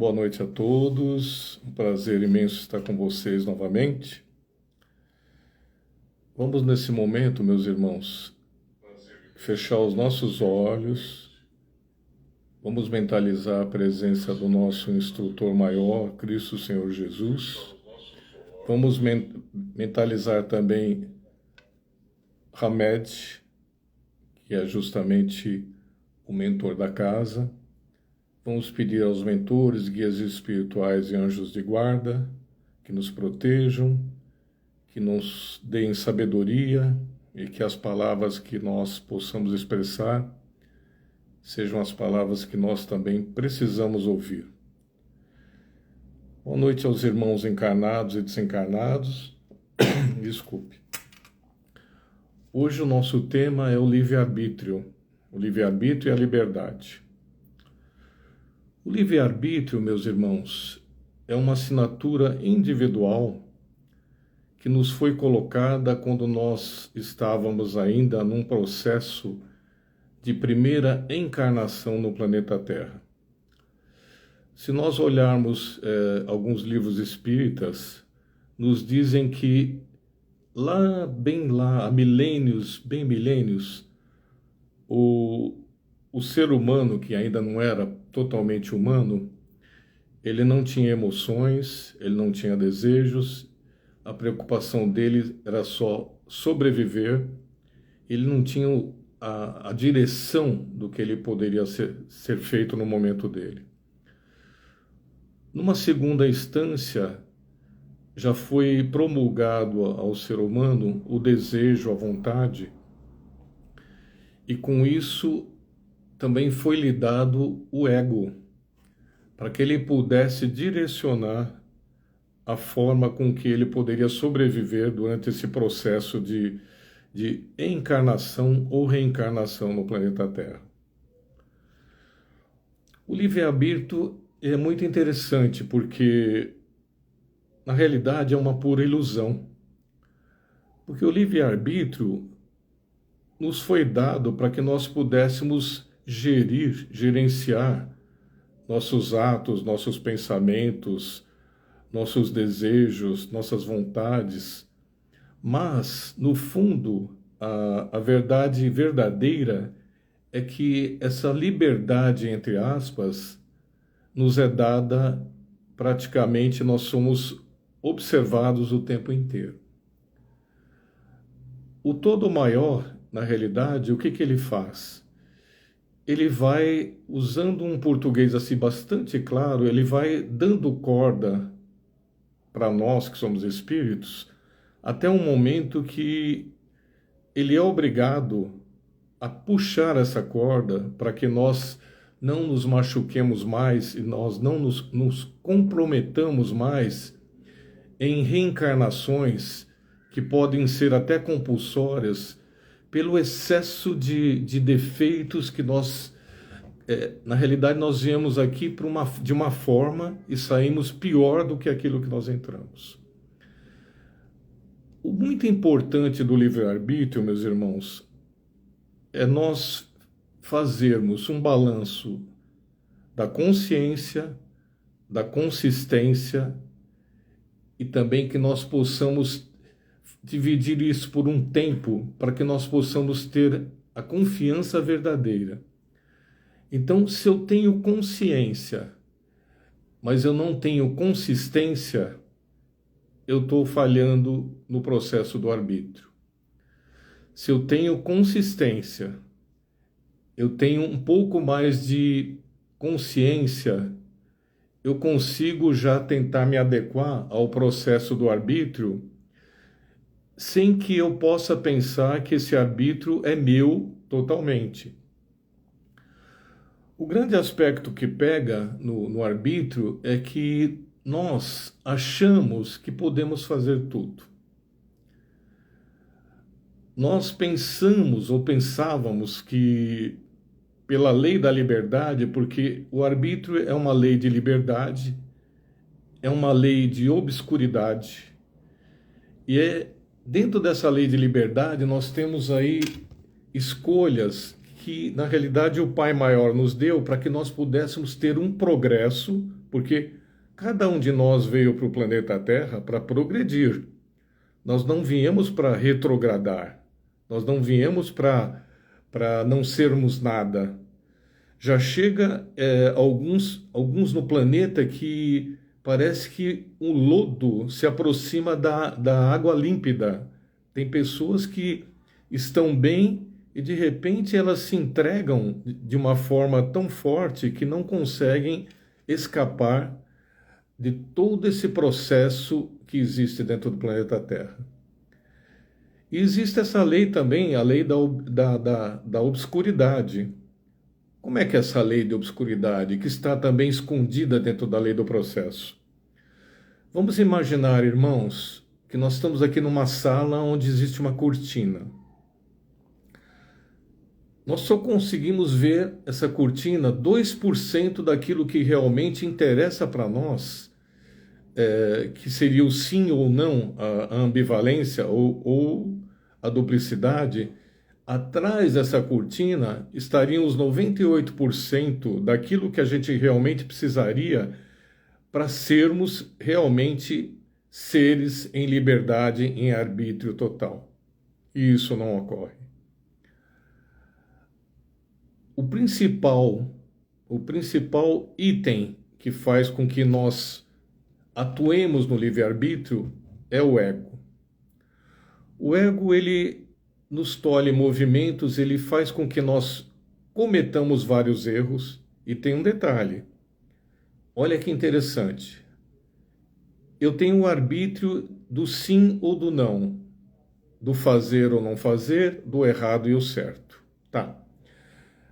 Boa noite a todos, um prazer imenso estar com vocês novamente. Vamos nesse momento, meus irmãos, fechar os nossos olhos, vamos mentalizar a presença do nosso instrutor maior, Cristo Senhor Jesus. Vamos mentalizar também Hamed, que é justamente o mentor da casa. Vamos pedir aos mentores, guias espirituais e anjos de guarda que nos protejam, que nos deem sabedoria e que as palavras que nós possamos expressar sejam as palavras que nós também precisamos ouvir. Boa noite aos irmãos encarnados e desencarnados. Desculpe. Hoje o nosso tema é o livre-arbítrio e a liberdade. O livre-arbítrio, meus irmãos, é uma assinatura individual que nos foi colocada quando nós estávamos ainda num processo de primeira encarnação no planeta Terra. Se nós olharmos alguns livros espíritas, nos dizem que bem lá, há milênios, o ser humano, que ainda não era totalmente humano, ele não tinha emoções, ele não tinha desejos, a preocupação dele era só sobreviver, ele não tinha a direção do que ele poderia ser feito no momento dele. Numa segunda instância, já foi promulgado ao ser humano o desejo, a vontade, e com isso também foi lhe dado o ego, para que ele pudesse direcionar a forma com que ele poderia sobreviver durante esse processo de encarnação ou reencarnação no planeta Terra. O livre-arbítrio é muito interessante porque, na realidade, é uma pura ilusão. Porque o livre-arbítrio nos foi dado para que nós pudéssemos gerenciar nossos atos, nossos pensamentos, nossos desejos, nossas vontades. Mas, no fundo, a verdade verdadeira é que essa liberdade, entre aspas, nos é dada praticamente, nós somos observados o tempo inteiro. O todo maior, na realidade, o que ele faz? Ele vai, usando um português assim bastante claro, ele vai dando corda para nós que somos espíritos, até um momento que ele é obrigado a puxar essa corda para que nós não nos machuquemos mais e nós não nos comprometamos mais em reencarnações que podem ser até compulsórias, pelo excesso de defeitos que nós, na realidade, nós viemos aqui de uma forma e saímos pior do que aquilo que nós entramos. O muito importante do livre-arbítrio, meus irmãos, é nós fazermos um balanço da consciência, da consistência e também que nós possamos dividir isso por um tempo para que nós possamos ter a confiança verdadeira. Então, se eu tenho consciência, mas eu não tenho consistência, eu estou falhando no processo do arbítrio. Se eu tenho consistência, eu tenho um pouco mais de consciência, eu consigo já tentar me adequar ao processo do arbítrio sem que eu possa pensar que esse arbítrio é meu totalmente. O grande aspecto que pega no arbítrio é que nós achamos que podemos fazer tudo. Nós pensamos ou pensávamos que, pela lei da liberdade, porque o arbítrio é uma lei de liberdade, é uma lei de obscuridade, e dentro dessa lei de liberdade, nós temos aí escolhas que, na realidade, o Pai Maior nos deu para que nós pudéssemos ter um progresso porque cada um de nós veio para o planeta Terra para progredir. Nós não viemos para retrogradar, nós não viemos para não sermos nada. Já chega alguns no planeta que parece que o lodo se aproxima da água límpida. Tem pessoas que estão bem e de repente elas se entregam de uma forma tão forte que não conseguem escapar de todo esse processo que existe dentro do planeta Terra. E existe essa lei também, a lei da obscuridade. Como é que é essa lei de obscuridade, que está também escondida dentro da lei do processo? Vamos imaginar, irmãos, que nós estamos aqui numa sala onde existe uma cortina. Nós só conseguimos ver essa cortina 2% daquilo que realmente interessa para nós, que seria o sim ou não, a ambivalência ou a duplicidade. Atrás dessa cortina estariam os 98% daquilo que a gente realmente precisaria para sermos realmente seres em liberdade, em arbítrio total. E isso não ocorre. O principal item que faz com que nós atuemos no livre-arbítrio é o ego. O ego, ele nos tolhe movimentos, ele faz com que nós cometamos vários erros. E tem um detalhe, olha que interessante, eu tenho o arbítrio do sim ou do não, do fazer ou não fazer, do errado e o certo. Tá.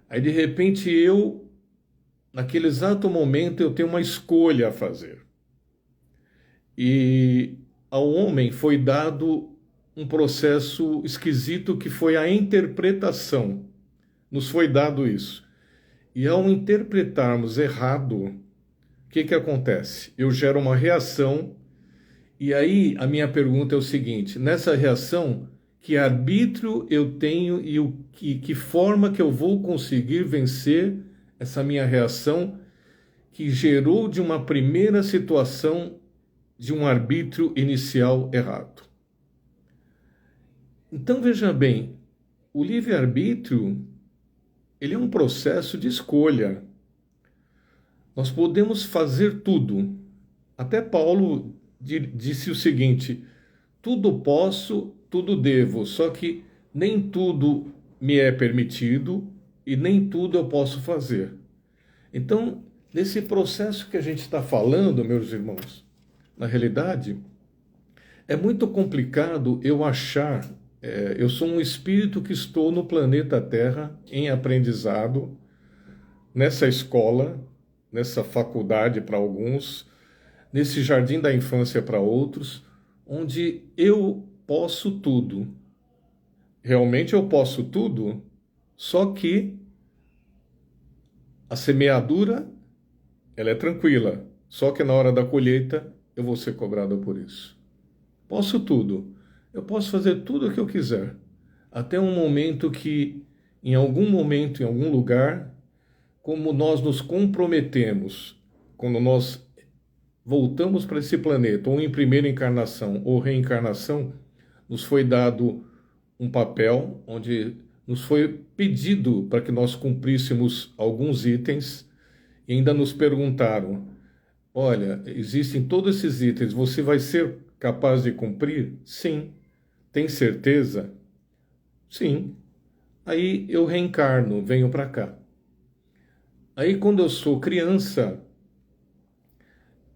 Aí de repente naquele exato momento, eu tenho uma escolha a fazer. E ao homem foi dado um processo esquisito que foi a interpretação. Nos foi dado isso. E ao interpretarmos errado, o que acontece? Eu gero uma reação, e aí a minha pergunta é o seguinte: nessa reação, que arbítrio eu tenho e que forma que eu vou conseguir vencer essa minha reação que gerou de uma primeira situação de um arbítrio inicial errado? Então veja bem, o livre-arbítrio, ele é um processo de escolha. Nós podemos fazer tudo. Até Paulo disse o seguinte: tudo posso, tudo devo, só que nem tudo me é permitido e nem tudo eu posso fazer. Então, nesse processo que a gente está falando, meus irmãos, na realidade, é muito complicado eu achar. Eu sou um espírito que estou no planeta Terra em aprendizado, nessa escola, nessa faculdade para alguns, nesse jardim da infância para outros, onde eu posso tudo. Realmente eu posso tudo, só que a semeadura, ela é tranquila, só que na hora da colheita eu vou ser cobrado por isso. Posso tudo. Eu posso fazer tudo o que eu quiser, até um momento que, em algum momento, em algum lugar, como nós nos comprometemos, quando nós voltamos para esse planeta, ou em primeira encarnação ou reencarnação, nos foi dado um papel onde nos foi pedido para que nós cumpríssemos alguns itens e ainda nos perguntaram: olha, existem todos esses itens, você vai ser capaz de cumprir? Sim. Tem certeza? Sim. Aí eu reencarno, venho para cá. Aí quando eu sou criança,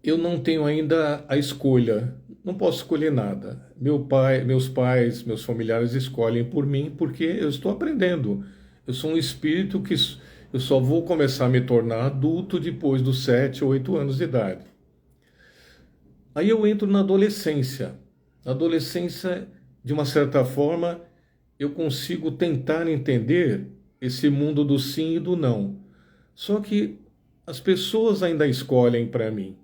eu não tenho ainda a escolha, não posso escolher nada. Meus pais, meus familiares escolhem por mim porque eu estou aprendendo. Eu sou um espírito que eu só vou começar a me tornar adulto depois dos 7 ou 8 anos de idade. Aí eu entro na adolescência. Na adolescência, de uma certa forma, eu consigo tentar entender esse mundo do sim e do não. Só que as pessoas ainda escolhem para mim.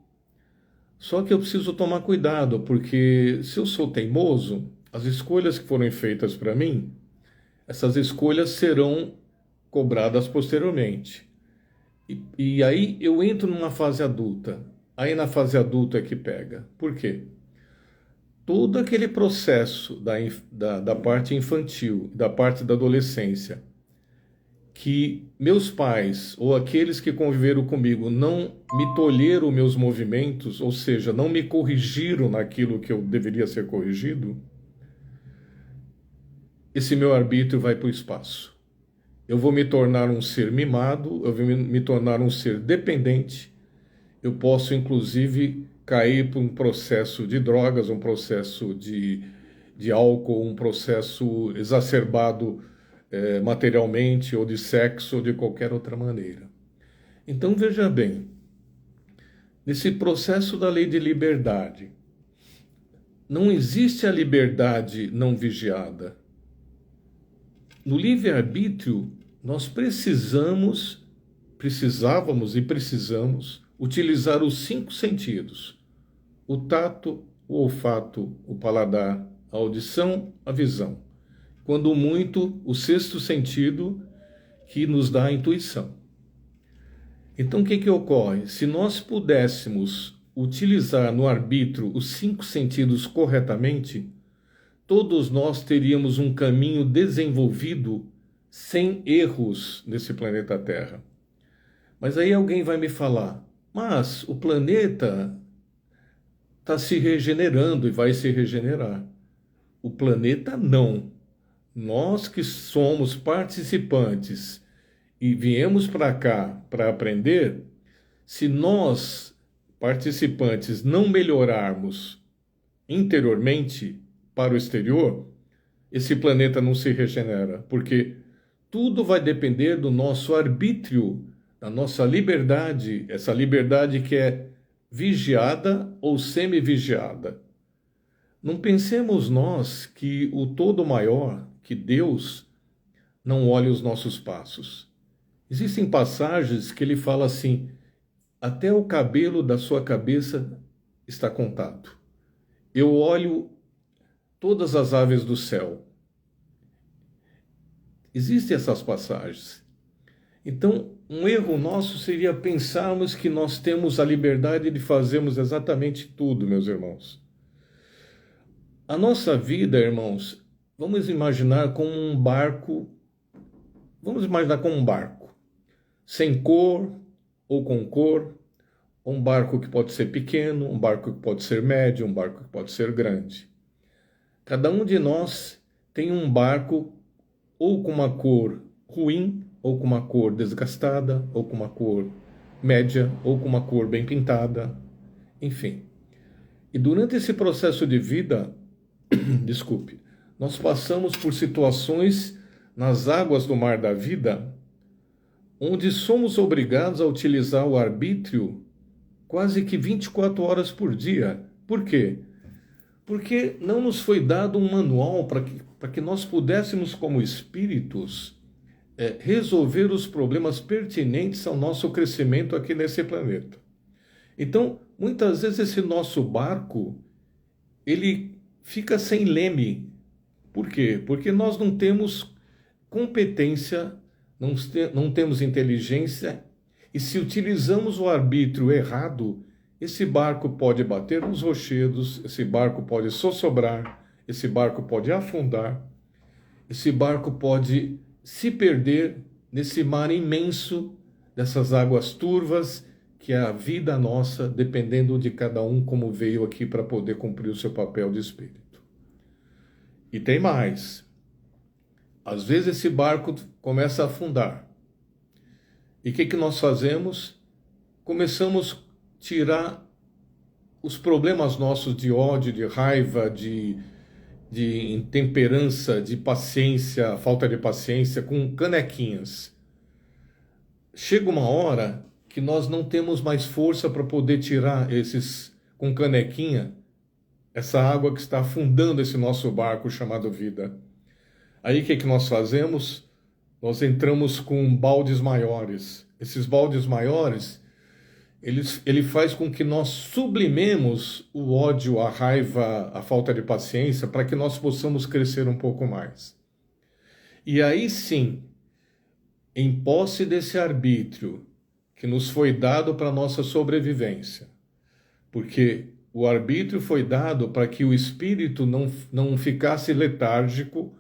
Só que eu preciso tomar cuidado, porque se eu sou teimoso, as escolhas que foram feitas para mim, essas escolhas serão cobradas posteriormente. E aí eu entro numa fase adulta. Aí na fase adulta é que pega. Por quê? Todo aquele processo da parte infantil, da parte da adolescência, que meus pais ou aqueles que conviveram comigo não me tolheram meus movimentos, ou seja, não me corrigiram naquilo que eu deveria ser corrigido, esse meu arbítrio vai para o espaço. Eu vou me tornar um ser mimado, eu vou me tornar um ser dependente, eu posso inclusive cair por um processo de drogas, um processo de álcool, um processo exacerbado materialmente, ou de sexo, ou de qualquer outra maneira. Então veja bem, nesse processo da lei de liberdade, não existe a liberdade não vigiada. No livre-arbítrio, nós precisávamos e precisamos utilizar os 5 sentidos: o tato, o olfato, o paladar, a audição, a visão. Quando muito, o 6º sentido, que nos dá a intuição. Então, o que ocorre? Se nós pudéssemos utilizar no arbítrio os 5 sentidos corretamente, todos nós teríamos um caminho desenvolvido sem erros nesse planeta Terra. Mas aí alguém vai me falar, mas o planeta está se regenerando e vai se regenerar. O planeta não. Nós que somos participantes e viemos para cá para aprender, se nós, participantes, não melhorarmos interiormente para o exterior, esse planeta não se regenera, porque tudo vai depender do nosso arbítrio, da nossa liberdade, essa liberdade que é vigiada ou semi-vigiada. Não pensemos nós que o todo maior, que Deus, não olha os nossos passos. Existem passagens que ele fala assim, até o cabelo da sua cabeça está contado. Eu olho todas as aves do céu. Existem essas passagens. Então, um erro nosso seria pensarmos que nós temos a liberdade de fazermos exatamente tudo, meus irmãos. A nossa vida, irmãos, vamos imaginar como um barco, sem cor ou com cor, um barco que pode ser pequeno, um barco que pode ser médio, um barco que pode ser grande. Cada um de nós tem um barco ou com uma cor ruim, ou com uma cor desgastada, ou com uma cor média, ou com uma cor bem pintada, enfim. E durante esse processo de vida, desculpe, nós passamos por situações nas águas do mar da vida, onde somos obrigados a utilizar o arbítrio quase que 24 horas por dia. Por quê? Porque não nos foi dado um manual para que nós pudéssemos, como espíritos, resolver os problemas pertinentes ao nosso crescimento aqui nesse planeta. Então, muitas vezes esse nosso barco, ele fica sem leme. Por quê? Porque nós não temos competência, não temos inteligência, e se utilizamos o arbítrio errado, esse barco pode bater nos rochedos, esse barco pode sossobrar, esse barco pode afundar, esse barco pode se perder nesse mar imenso dessas águas turvas, que é a vida nossa, dependendo de cada um como veio aqui para poder cumprir o seu papel de espírito. E tem mais. Às vezes esse barco começa a afundar. E o que nós fazemos? Começamos a tirar os problemas nossos de ódio, de raiva, de intemperança, de paciência, falta de paciência, com canequinhas. Chega uma hora que nós não temos mais força para poder tirar com canequinha, essa água que está afundando esse nosso barco chamado vida. Aí o que nós fazemos? Nós entramos com baldes maiores. Esses baldes maiores, ele faz com que nós sublimemos o ódio, a raiva, a falta de paciência, para que nós possamos crescer um pouco mais. E aí sim, em posse desse arbítrio, que nos foi dado para a nossa sobrevivência. Porque o arbítrio foi dado para que o espírito não ficasse letárgico,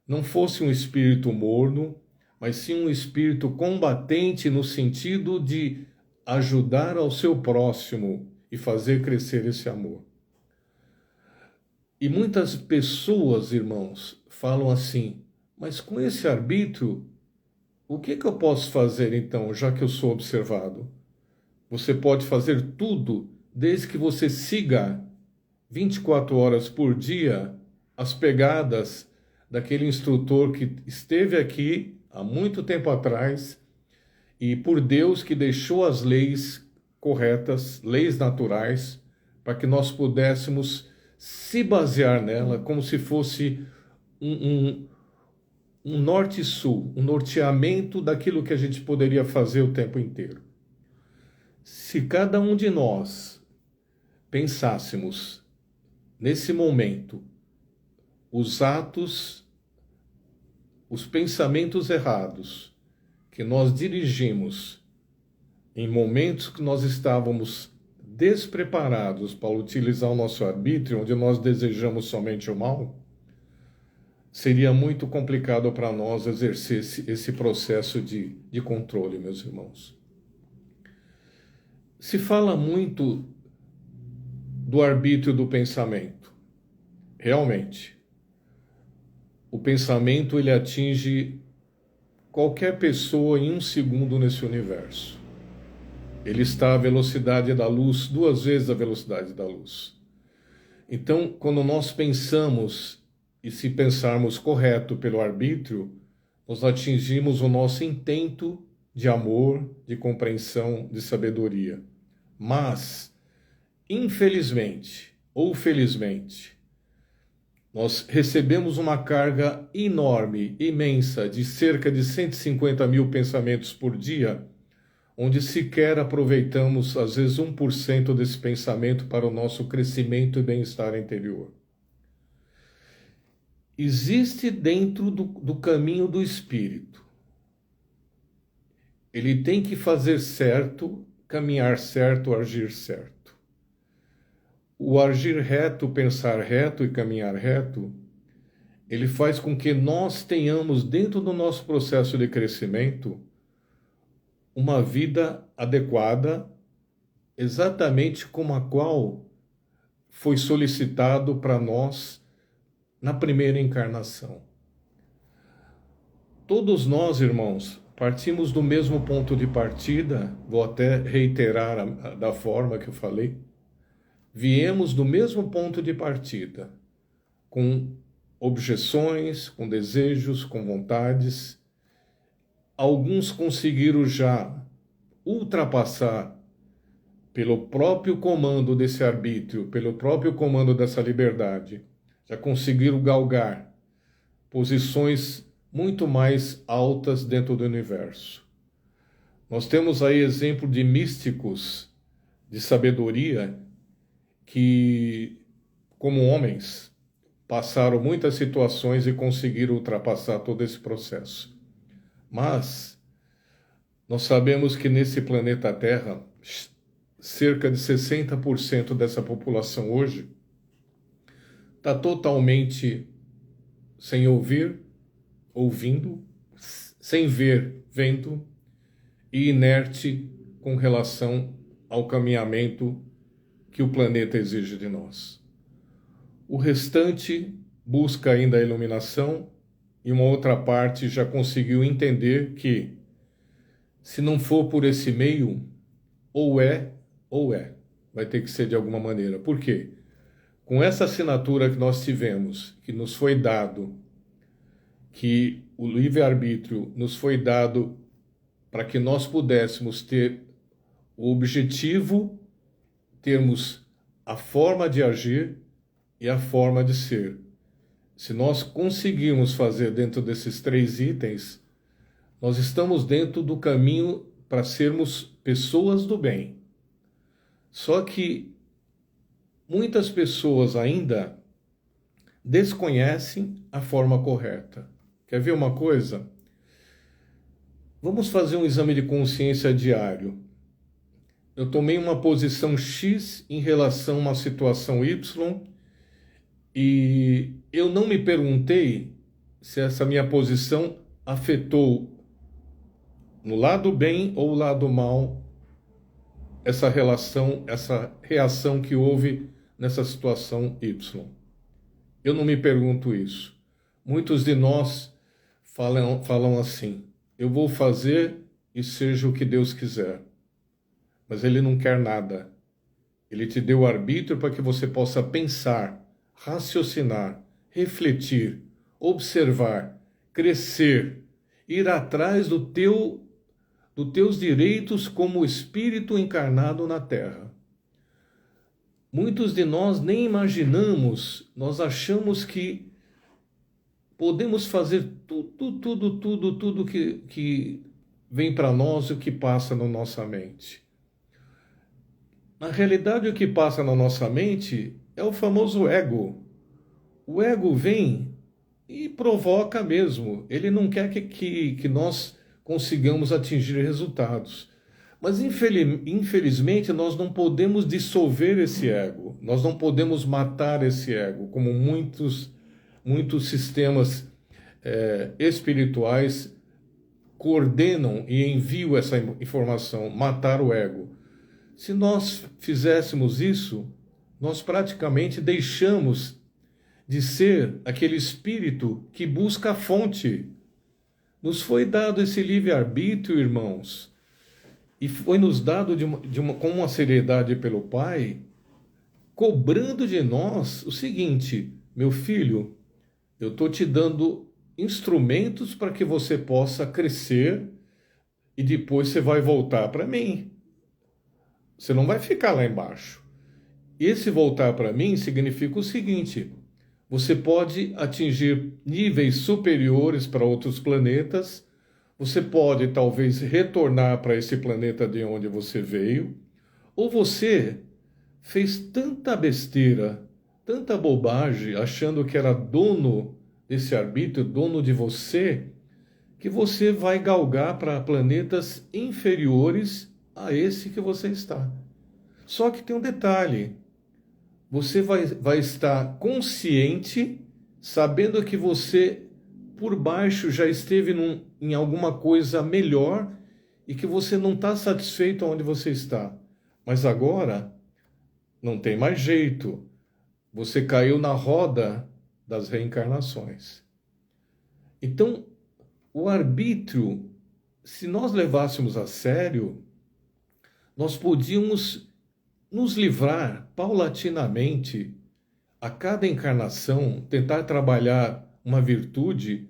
não fosse um espírito morno, mas sim um espírito combatente no sentido de ajudar ao seu próximo e fazer crescer esse amor. E muitas pessoas, irmãos, falam assim, mas com esse arbítrio, o que eu posso fazer então, já que eu sou observado? Você pode fazer tudo desde que você siga 24 horas por dia as pegadas daquele instrutor que esteve aqui há muito tempo atrás e por Deus que deixou as leis corretas, leis naturais, para que nós pudéssemos se basear nela como se fosse um norte e sul, um norteamento daquilo que a gente poderia fazer o tempo inteiro. Se cada um de nós pensássemos nesse momento os atos, os pensamentos errados que nós dirigimos em momentos que nós estávamos despreparados para utilizar o nosso arbítrio, onde nós desejamos somente o mal, seria muito complicado para nós exercer esse processo de controle, meus irmãos. Se fala muito do arbítrio do pensamento. Realmente, o pensamento ele atinge qualquer pessoa em um segundo nesse universo. Ele está à velocidade da luz, 2 vezes a velocidade da luz. Então, quando nós pensamos, e se pensarmos correto pelo arbítrio, nós atingimos o nosso intento de amor, de compreensão, de sabedoria. Mas, infelizmente ou felizmente, nós recebemos uma carga enorme, imensa, de cerca de 150 mil pensamentos por dia, onde sequer aproveitamos, às vezes, 1% desse pensamento para o nosso crescimento e bem-estar interior. Existe dentro do caminho do espírito. Ele tem que fazer certo, caminhar certo, agir certo. O agir reto, pensar reto e caminhar reto, ele faz com que nós tenhamos dentro do nosso processo de crescimento uma vida adequada, exatamente como a qual foi solicitado para nós na primeira encarnação. Todos nós, irmãos, partimos do mesmo ponto de partida, vou até reiterar da forma que eu falei, viemos do mesmo ponto de partida, com objeções, com desejos, com vontades. Alguns conseguiram já ultrapassar pelo próprio comando desse arbítrio, pelo próprio comando dessa liberdade, já conseguiram galgar posições muito mais altas dentro do universo. Nós temos aí exemplo de místicos de sabedoria que, como homens, passaram muitas situações e conseguiram ultrapassar todo esse processo. Mas nós sabemos que nesse planeta Terra, cerca de 60% dessa população hoje está totalmente sem ouvir, ouvindo, sem ver, vendo, e inerte com relação ao caminhamento que o planeta exige de nós. O restante busca ainda a iluminação e uma outra parte já conseguiu entender que, se não for por esse meio, ou é, vai ter que ser de alguma maneira. Por quê? Com essa assinatura que nós tivemos, que nos foi dado, que o livre-arbítrio nos foi dado para que nós pudéssemos ter o objetivo, termos a forma de agir e a forma de ser. Se nós conseguirmos fazer dentro desses 3 itens, nós estamos dentro do caminho para sermos pessoas do bem. Só que muitas pessoas ainda desconhecem a forma correta. Quer ver uma coisa? Vamos fazer um exame de consciência diário. Eu tomei uma posição X em relação a uma situação Y e eu não me perguntei se essa minha posição afetou no lado bem ou lado mal essa relação, essa reação que houve nessa situação Y. Eu não me pergunto isso. Muitos de nós falam assim: eu vou fazer e seja o que Deus quiser. Mas Ele não quer nada. Ele te deu o arbítrio para que você possa pensar, raciocinar, refletir, observar, crescer, ir atrás dos teus direitos como espírito encarnado na Terra. Muitos de nós nem imaginamos, nós achamos que podemos fazer tudo que vem para nós e o que passa na nossa mente. Na realidade, o que passa na nossa mente é o famoso ego. O ego vem e provoca mesmo. Ele não quer que nós consigamos atingir resultados. Mas, infelizmente, nós não podemos dissolver esse ego. Nós não podemos matar esse ego, como muitos sistemas espirituais coordenam e enviam essa informação, matar o ego. Se nós fizéssemos isso, nós praticamente deixamos de ser aquele espírito que busca a fonte. Nos foi dado esse livre-arbítrio, irmãos, e foi nos dado com uma seriedade pelo Pai, cobrando de nós o seguinte: meu filho, eu estou te dando instrumentos para que você possa crescer e depois você vai voltar para mim. Você não vai ficar lá embaixo. Esse voltar para mim significa o seguinte: você pode atingir níveis superiores para outros planetas, você pode talvez retornar para esse planeta de onde você veio, ou você fez tanta besteira, tanta bobagem, achando que era dono desse arbítrio, dono de você, que você vai galgar para planetas inferiores a esse que você está. Só que tem um detalhe: você vai estar consciente, sabendo que você, por baixo, já esteve em alguma coisa melhor e que você não está satisfeito onde você está. Mas agora, não tem mais jeito. Você caiu na roda das reencarnações. Então, o arbítrio, se nós levássemos a sério, nós podíamos nos livrar paulatinamente, a cada encarnação, tentar trabalhar uma virtude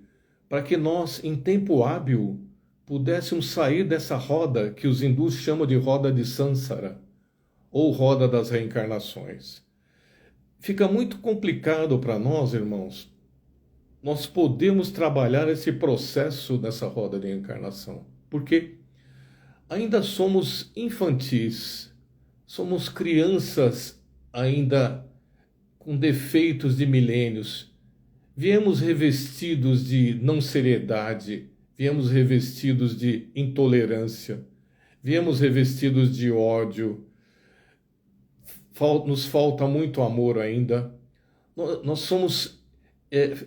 para que nós, em tempo hábil, pudéssemos sair dessa roda que os hindus chamam de roda de Sansara, ou roda das reencarnações. Fica muito complicado para nós, irmãos. Nós podemos trabalhar esse processo dessa roda de encarnação, porque ainda somos infantis, somos crianças ainda com defeitos de milênios. Viemos revestidos de não seriedade, viemos revestidos de intolerância, viemos revestidos de ódio. Nos falta muito amor ainda. Nós somos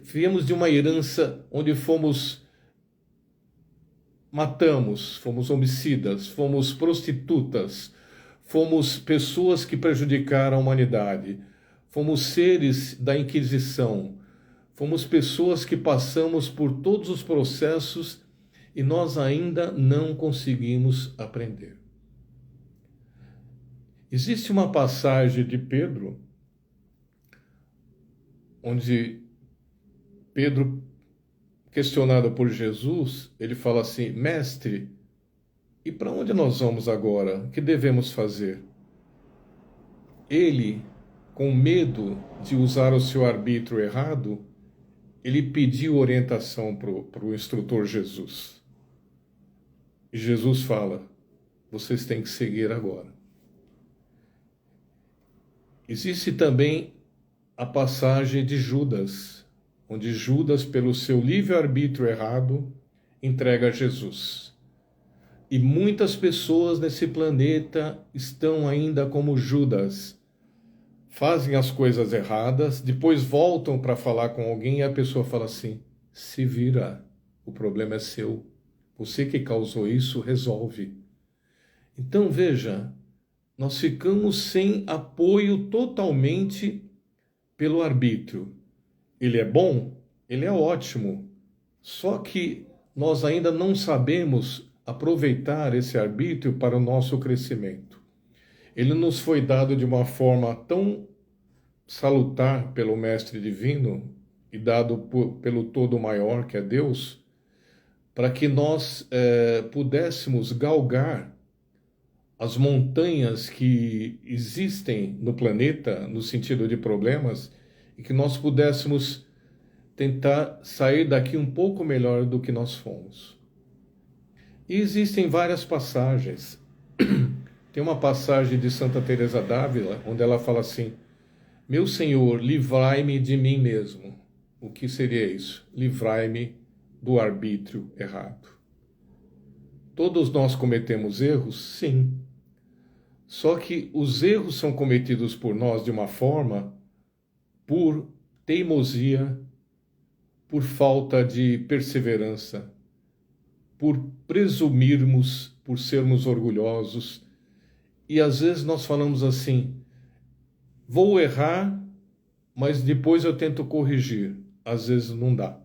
viemos de uma herança onde matamos, fomos homicidas, fomos prostitutas, fomos pessoas que prejudicaram a humanidade, fomos seres da Inquisição, fomos pessoas que passamos por todos os processos e nós ainda não conseguimos aprender. Existe uma passagem de Pedro, onde Pedro, questionado por Jesus, ele fala assim: mestre, e para onde nós vamos agora? O que devemos fazer? Ele, com medo de usar o seu arbítrio errado, ele pediu orientação para o instrutor Jesus. E Jesus fala: vocês têm que seguir agora. Existe também a passagem de Judas, onde Judas, pelo seu livre-arbítrio errado, entrega a Jesus. E muitas pessoas nesse planeta estão ainda como Judas. Fazem as coisas erradas, depois voltam para falar com alguém e a pessoa fala assim: se vira, o problema é seu. Você que causou isso, resolve. Então veja, nós ficamos sem apoio totalmente pelo arbítrio. Ele é bom? Ele é ótimo. Só que nós ainda não sabemos aproveitar esse arbítrio para o nosso crescimento. Ele nos foi dado de uma forma tão salutar pelo Mestre Divino e dado pelo Todo Maior, que é Deus, para que nós pudéssemos galgar as montanhas que existem no planeta, no sentido de problemas, e que nós pudéssemos tentar sair daqui um pouco melhor do que nós fomos. E existem várias passagens. Tem uma passagem de Santa Teresa d'Ávila, onde ela fala assim: meu Senhor, livrai-me de mim mesmo. O que seria isso? Livrai-me do arbítrio errado. Todos nós cometemos erros? Sim. Só que os erros são cometidos por nós de uma forma por teimosia, por falta de perseverança, por presumirmos, por sermos orgulhosos. E às vezes nós falamos assim: vou errar, mas depois eu tento corrigir. Às vezes não dá.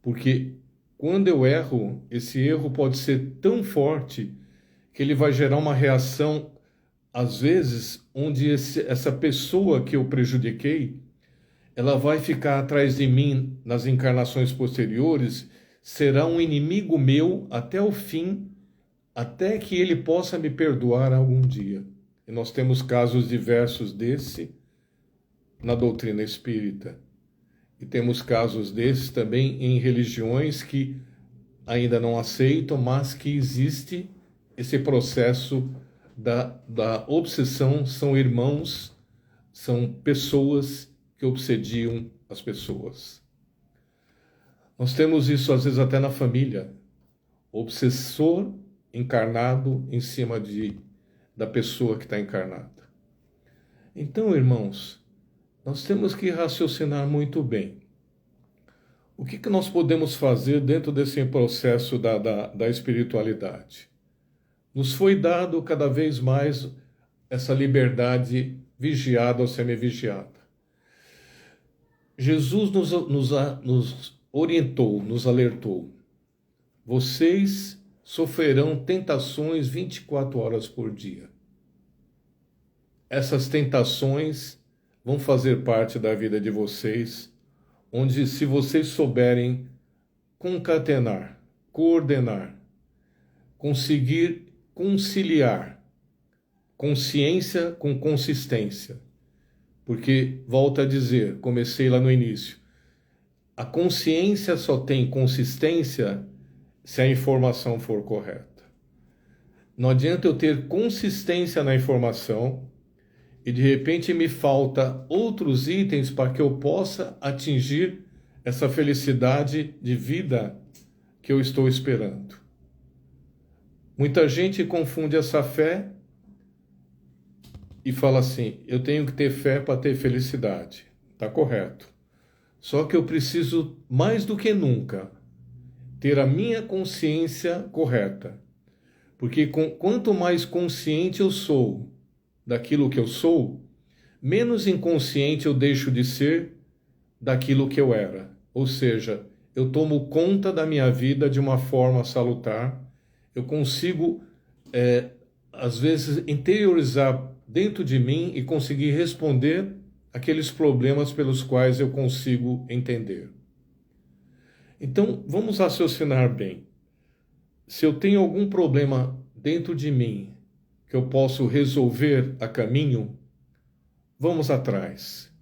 Porque quando eu erro, esse erro pode ser tão forte que ele vai gerar uma reação, às vezes, onde essa pessoa que eu prejudiquei, ela vai ficar atrás de mim nas encarnações posteriores, será um inimigo meu até o fim, até que ele possa me perdoar algum dia. E nós temos casos diversos desse na doutrina espírita. E temos casos desses também em religiões que ainda não aceitam, mas que existe esse processo da obsessão. São irmãos, são pessoas que obsediam as pessoas. Nós temos isso às vezes até na família. Obsessor encarnado em cima da pessoa que está encarnada. Então, irmãos, nós temos que raciocinar muito bem. O que nós podemos fazer dentro desse processo da espiritualidade? Nos foi dado cada vez mais essa liberdade vigiada ou semi-vigiada. Jesus nos orientou, nos alertou: vocês sofrerão tentações 24 horas por dia. Essas tentações vão fazer parte da vida de vocês, onde, se vocês souberem concatenar, coordenar, conseguir conciliar consciência com consistência, porque, volto a dizer, comecei lá no início, a consciência só tem consistência se a informação for correta. Não adianta eu ter consistência na informação e de repente me falta outros itens para que eu possa atingir essa felicidade de vida que eu estou esperando. Muita gente confunde essa fé e fala assim: eu tenho que ter fé para ter felicidade. Está correto. Só que eu preciso, mais do que nunca, ter a minha consciência correta. Porque quanto mais consciente eu sou daquilo que eu sou, menos inconsciente eu deixo de ser daquilo que eu era. Ou seja, eu tomo conta da minha vida de uma forma salutar, eu consigo, às vezes, interiorizar dentro de mim e conseguir responder aqueles problemas pelos quais eu consigo entender. Então, vamos raciocinar bem. Se eu tenho algum problema dentro de mim que eu posso resolver a caminho, vamos atrás.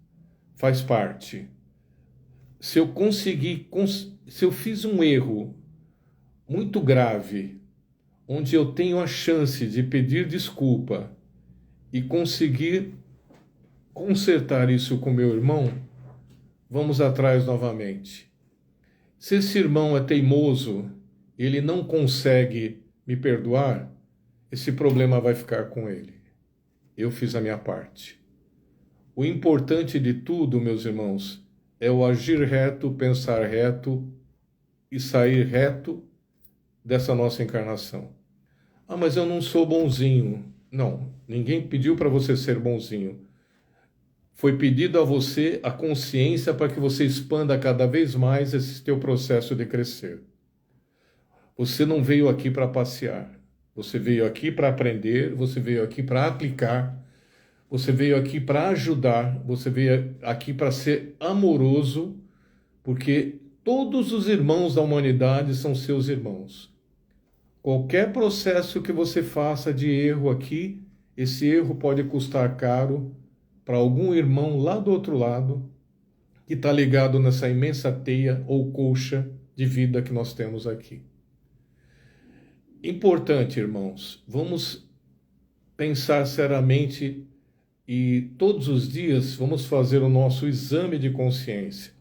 Faz parte. Se eu se eu fiz um erro muito grave, onde eu tenho a chance de pedir desculpa e conseguir consertar isso com meu irmão, vamos atrás novamente. Se esse irmão é teimoso, ele não consegue me perdoar, esse problema vai ficar com ele. Eu fiz a minha parte. O importante de tudo, meus irmãos, é o agir reto, pensar reto e sair reto dessa nossa encarnação. Ah, mas eu não sou bonzinho. Não, ninguém pediu para você ser bonzinho. Foi pedido a você a consciência para que você expanda cada vez mais esse teu processo de crescer. Você não veio aqui para passear. Você veio aqui para aprender, você veio aqui para aplicar, você veio aqui para ajudar, você veio aqui para ser amoroso, porque todos os irmãos da humanidade são seus irmãos. Qualquer processo que você faça de erro aqui, esse erro pode custar caro para algum irmão lá do outro lado, que está ligado nessa imensa teia ou colcha de vida que nós temos aqui. Importante, irmãos, vamos pensar seriamente e todos os dias vamos fazer o nosso exame de consciência.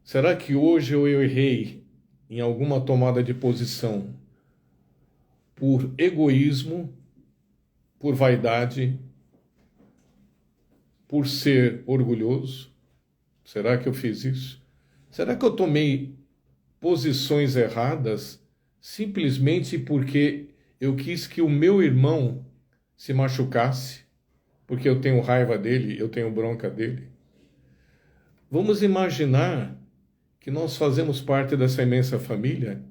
Será que hoje eu errei em alguma tomada de posição por egoísmo, por vaidade, por ser orgulhoso? Será que eu fiz isso? Será que eu tomei posições erradas simplesmente porque eu quis que o meu irmão se machucasse, porque eu tenho raiva dele, eu tenho bronca dele? Vamos imaginar que nós fazemos parte dessa imensa família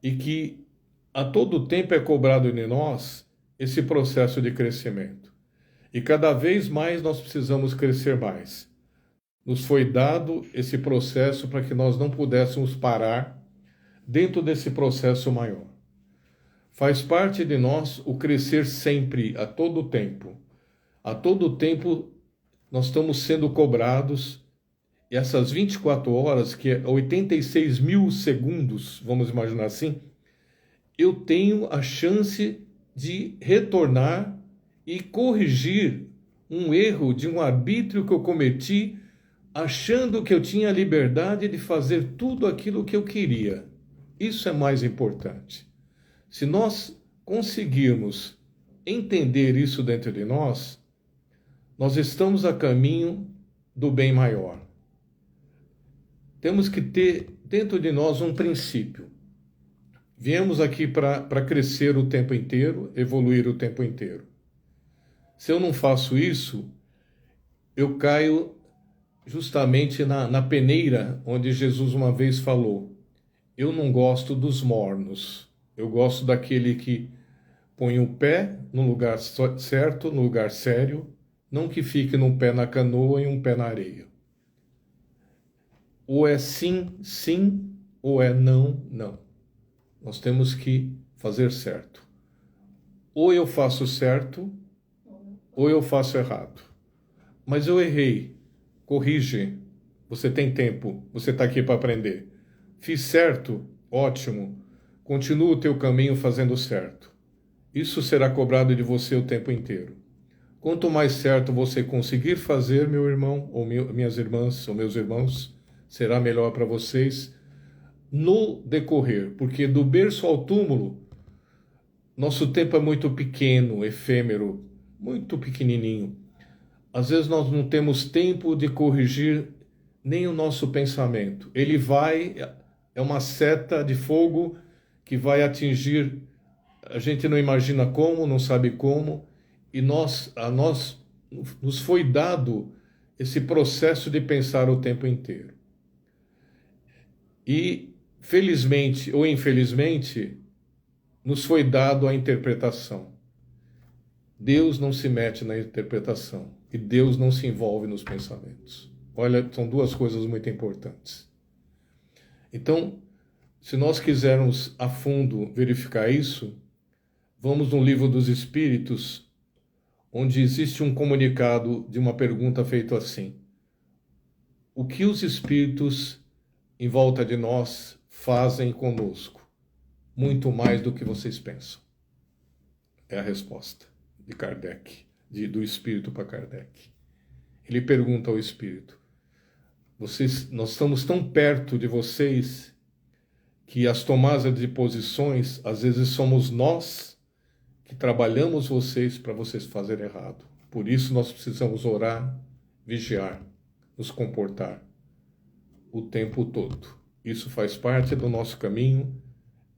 e que a todo tempo é cobrado de nós esse processo de crescimento. E cada vez mais nós precisamos crescer mais. Nos foi dado esse processo para que nós não pudéssemos parar dentro desse processo maior. Faz parte de nós o crescer sempre, a todo tempo. A todo tempo nós estamos sendo cobrados, e essas 24 horas, que é 86 mil segundos, vamos imaginar assim, eu tenho a chance de retornar e corrigir um erro de um arbítrio que eu cometi, achando que eu tinha a liberdade de fazer tudo aquilo que eu queria. Isso é mais importante. Se nós conseguirmos entender isso dentro de nós, nós estamos a caminho do bem maior. Temos que ter dentro de nós um princípio. Viemos aqui para crescer o tempo inteiro, evoluir o tempo inteiro. Se eu não faço isso, eu caio justamente na peneira onde Jesus uma vez falou: eu não gosto dos mornos, eu gosto daquele que põe o pé no lugar certo, no lugar sério, não que fique um pé na canoa e um pé na areia. Ou é sim, sim, ou é não, não. Nós temos que fazer certo. Ou eu faço certo, ou eu faço errado. Mas eu errei. Corrige. Você tem tempo. Você está aqui para aprender. Fiz certo? Ótimo. Continua o teu caminho fazendo certo. Isso será cobrado de você o tempo inteiro. Quanto mais certo você conseguir fazer, meu irmão, ou minhas irmãs, ou meus irmãos, será melhor para vocês no decorrer, porque do berço ao túmulo, nosso tempo é muito pequeno, efêmero, muito pequenininho. Às vezes nós não temos tempo de corrigir nem o nosso pensamento. Ele é uma seta de fogo que vai atingir, a gente não imagina como, não sabe como, e a nós nos foi dado esse processo de pensar o tempo inteiro. E, felizmente ou infelizmente, nos foi dado a interpretação. Deus não se mete na interpretação e Deus não se envolve nos pensamentos. Olha, são duas coisas muito importantes. Então, se nós quisermos a fundo verificar isso, vamos no Livro dos Espíritos, onde existe um comunicado de uma pergunta feita assim: o que os espíritos em volta de nós fazem conosco? Muito mais do que vocês pensam. É a resposta de Kardec, do espírito para Kardec. Ele pergunta ao espírito: nós estamos tão perto de vocês que as tomadas de posições, às vezes somos nós que trabalhamos vocês para vocês fazerem errado. Por isso nós precisamos orar, vigiar, nos comportar o tempo todo. Isso faz parte do nosso caminho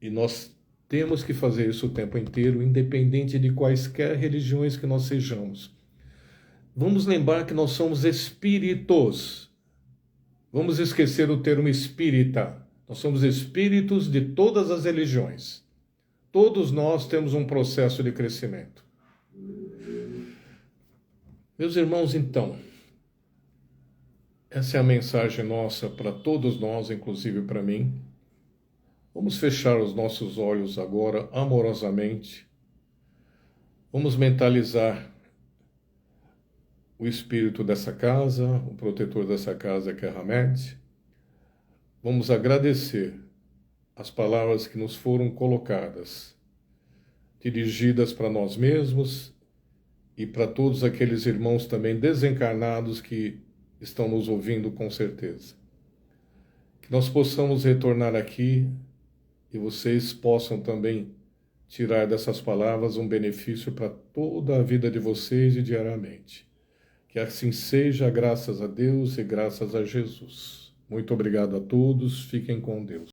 e nós temos que fazer isso o tempo inteiro, independente de quaisquer religiões que nós sejamos. Vamos lembrar que nós somos espíritos. Vamos esquecer o termo espírita. Nós somos espíritos de todas as religiões. Todos nós temos um processo de crescimento. Meus irmãos, então, essa é a mensagem nossa para todos nós, inclusive para mim. Vamos fechar os nossos olhos agora, amorosamente. Vamos mentalizar o espírito dessa casa, o protetor dessa casa, que é Hamed. Vamos agradecer as palavras que nos foram colocadas, dirigidas para nós mesmos e para todos aqueles irmãos também desencarnados que estão nos ouvindo com certeza. Que nós possamos retornar aqui e vocês possam também tirar dessas palavras um benefício para toda a vida de vocês e diariamente. Que assim seja, graças a Deus e graças a Jesus. Muito obrigado a todos, fiquem com Deus.